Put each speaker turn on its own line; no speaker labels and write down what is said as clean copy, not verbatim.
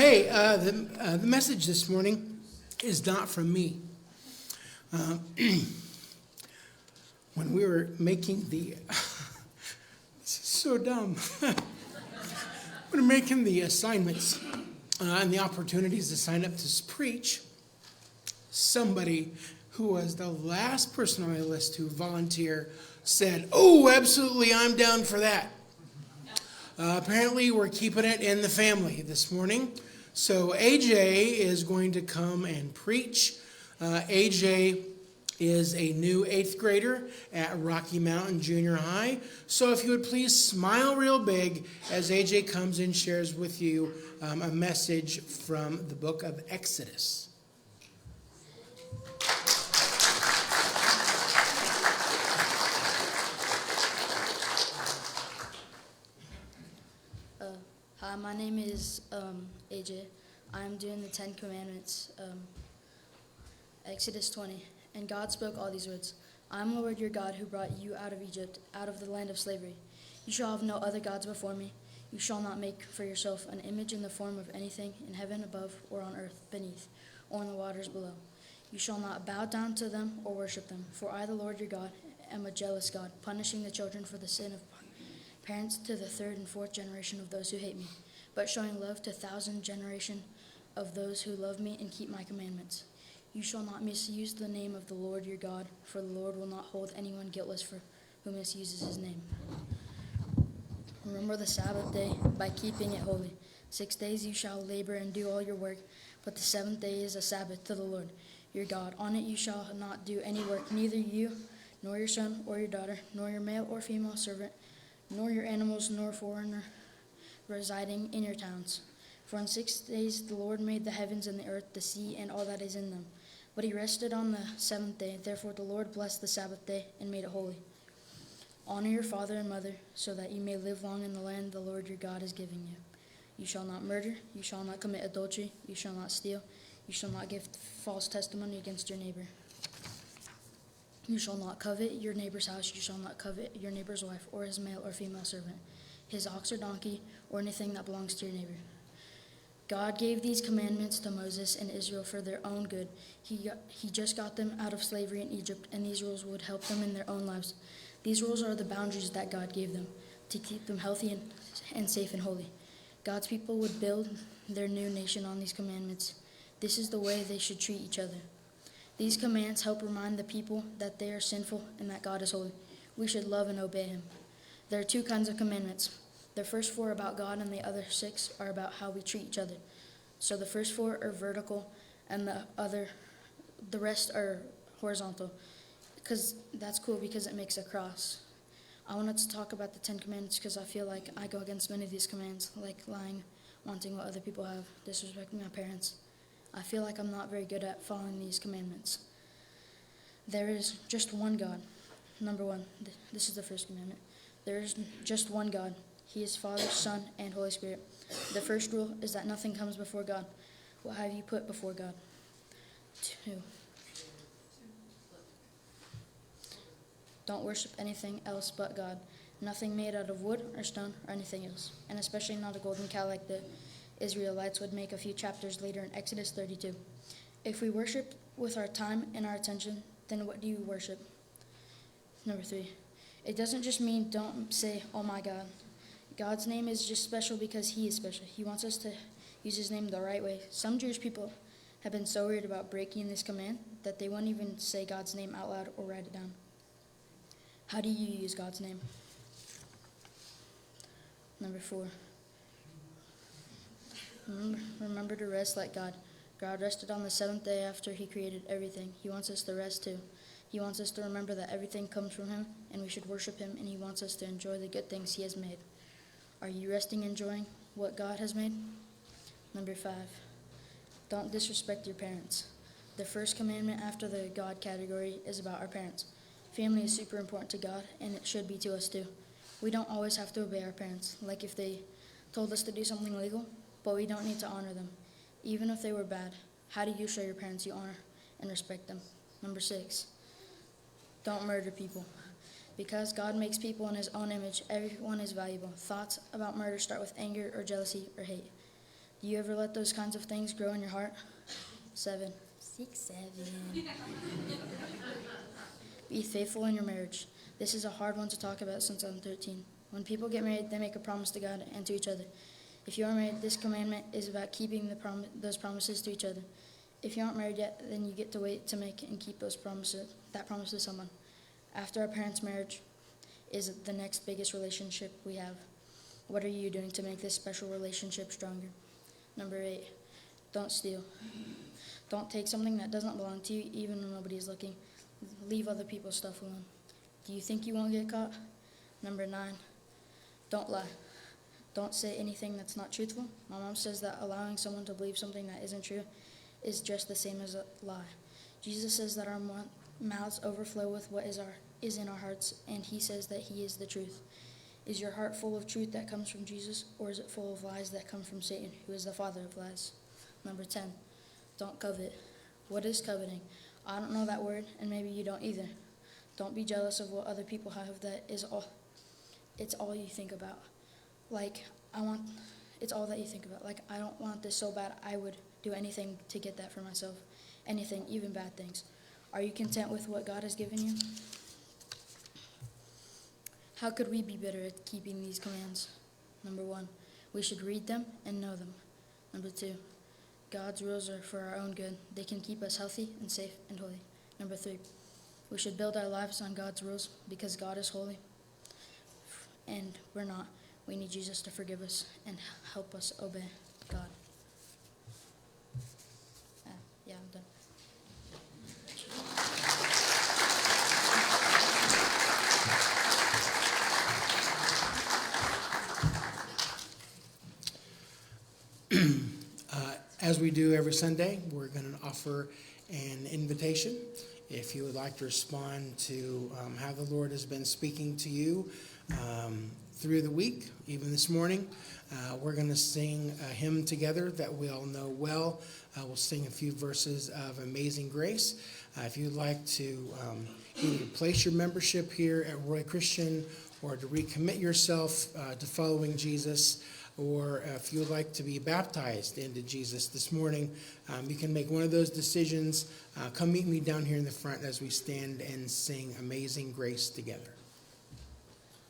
Hey, the message this morning is not from me. When we were making this is so dumb. When we're making the assignments and the opportunities to sign up to preach, somebody who was the last person on my list to volunteer said, "Oh, absolutely, I'm down for that." Apparently, we're keeping it in the family this morning. So AJ is going to come and preach. AJ is a new 8th grader at Rocky Mountain Junior High. So if you would please smile real big as AJ comes and shares with you a message from the book of Exodus.
Hi, my name is AJ. I'm doing the 10 Commandments, Exodus 20. And God spoke all these words. I am the Lord your God who brought you out of Egypt, out of the land of slavery. You shall have no other gods before me. You shall not make for yourself an image in the form of anything in heaven above or on earth beneath or in the waters below. You shall not bow down to them or worship them. For I, the Lord your God, am a jealous God, punishing the children for the sin of parents to the 3rd and 4th generation of those who hate me, but showing love to 1,000 generation of those who love me and keep my commandments. You shall not misuse the name of the Lord your God, for the Lord will not hold anyone guiltless for who misuses his name. Remember the Sabbath day by keeping it holy. 6 days you shall labor and do all your work, but the 7th day is a Sabbath to the Lord your God. On it you shall not do any work, neither you, nor your son or your daughter, nor your male or female servant, nor your animals, nor foreigner residing in your towns. For in 6 days the Lord made the heavens and the earth, the sea, and all that is in them. But he rested on the 7th day. Therefore the Lord blessed the Sabbath day and made it holy. Honor your father and mother, so that you may live long in the land the Lord your God is giving you. You shall not murder, you shall not commit adultery, you shall not steal, you shall not give false testimony against your neighbor. You shall not covet your neighbor's house, you shall not covet your neighbor's wife, or his male or female servant, his ox or donkey, or anything that belongs to your neighbor. God gave these commandments to Moses and Israel for their own good. He just got them out of slavery in Egypt, and these rules would help them in their own lives. These rules are the boundaries that God gave them to keep them healthy and safe and holy. God's people would build their new nation on these commandments. This is the way they should treat each other. These commands help remind the people that they are sinful and that God is holy. We should love and obey him. There are 2 kinds of commandments. The first 4 are about God, and the other 6 are about how we treat each other. So the first 4 are vertical, and the rest are horizontal. Because that's cool because it makes a cross. I wanted to talk about the 10 commandments because I feel like I go against many of these commands, like lying, wanting what other people have, disrespecting my parents. I feel like I'm not very good at following these commandments. There is just one God. Number 1, this is the first commandment. There is just one God. He is Father, Son, and Holy Spirit. The first rule is that nothing comes before God. What have you put before God? 2. Don't worship anything else but God. Nothing made out of wood or stone or anything else. And especially not a golden cow like the Israelites would make a few chapters later in Exodus 32. If we worship with our time and our attention, then what do you worship? Number 3. It doesn't just mean don't say, "Oh my God." God's name is just special because he is special. He wants us to use his name the right way. Some Jewish people have been so worried about breaking this command that they won't even say God's name out loud or write it down. How do you use God's name? Number 4. Remember to rest like God. God rested on the 7th day after he created everything. He wants us to rest too. He wants us to remember that everything comes from him, and we should worship him, and he wants us to enjoy the good things he has made. Are you resting, enjoying what God has made? Number 5. Don't disrespect your parents. The first commandment after the God category is about our parents. Family is super important to God, and it should be to us too. We don't always have to obey our parents, like if they told us to do something illegal, but we don't need to honor them, even if they were bad. How do you show your parents you honor and respect them? Number 6. Don't murder people. Because God makes people in his own image, everyone is valuable. Thoughts about murder start with anger or jealousy or hate. Do you ever let those kinds of things grow in your heart? 7. 6, 7. Be faithful in your marriage. This is a hard one to talk about since I'm 13. When people get married, they make a promise to God and to each other. If you are married, this commandment is about keeping those promises to each other. If you aren't married yet, then you get to wait to make and keep that promise to someone. After our parents' marriage is the next biggest relationship we have. What are you doing to make this special relationship stronger? Number 8, don't steal. Don't take something that doesn't belong to you, even when nobody is looking. Leave other people's stuff alone. Do you think you won't get caught? Number 9, don't lie. Don't say anything that's not truthful. My mom says that allowing someone to believe something that isn't true is just the same as a lie. Jesus says that our mouths overflow with what is in our hearts, and he says that he is the truth. Is your heart full of truth that comes from Jesus, or is it full of lies that come from Satan, who is the father of lies? Number 10, don't covet. What is coveting? I don't know that word, and maybe you don't either. Don't be jealous of what other people have. It's all you think about. It's all that you think about. I don't want this so bad, I would do anything to get that for myself. Anything, even bad things. Are you content with what God has given you? How could we be better at keeping these commands? Number 1, we should read them and know them. Number 2, God's rules are for our own good. They can keep us healthy and safe and holy. Number 3, we should build our lives on God's rules because God is holy and we're not. We need Jesus to forgive us and help us obey God. Yeah, I'm done.
As we do every Sunday, we're going to offer an invitation. If you would like to respond to how the Lord has been speaking to you through the week, even this morning, we're going to sing a hymn together that we all know well. We'll sing a few verses of Amazing Grace. If you'd like to either place your membership here at Roy Christian or to recommit yourself to following Jesus, or if you would like to be baptized into Jesus this morning, you can make one of those decisions. Come meet me down here in the front as we stand and sing Amazing Grace together.